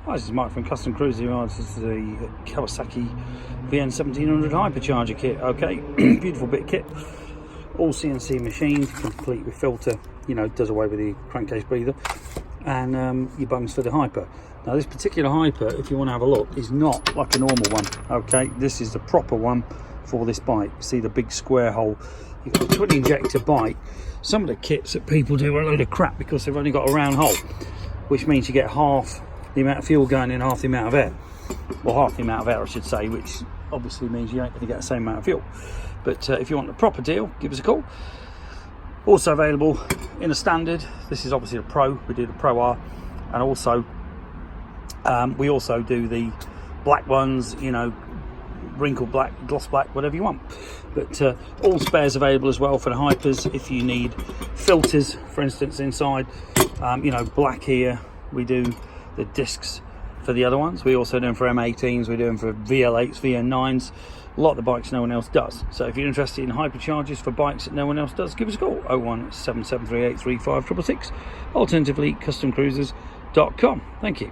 Hi, this is Mike from Custom Cruiser. This is the Kawasaki VN1700 Hypercharger kit. Okay, beautiful bit of kit. All CNC machined, complete with filter. You know, does away with the crankcase breather, and your bungs for the Hyper. Now, this particular Hyper, if you want to have a look, is not like a normal one. Okay, this is the proper one for this bike. See the big square hole. You've got a twin injector bike. Some of the kits that people do are a load of crap because they've only got a round hole, which means you get half the amount of fuel going in, half the amount of air. Well, half the amount of air, I should say, which obviously means you ain't going to get the same amount of fuel. But if you want the proper deal, give us a call. Also available in a standard. This is obviously the Pro. We do the Pro R, and also we also do the black ones. You know, wrinkle black, gloss black, whatever you want. But all spares available as well for the Hypers. If you need filters, for instance, inside, you know, black here. We do the discs for the other ones. We also do them for M18s. We do them for VL8s, VN9s. A lot of the bikes no one else does. So if you're interested in hyperchargers for bikes that no one else does, give us a call. 01773835666. Alternatively, customcruisers.com. Thank you.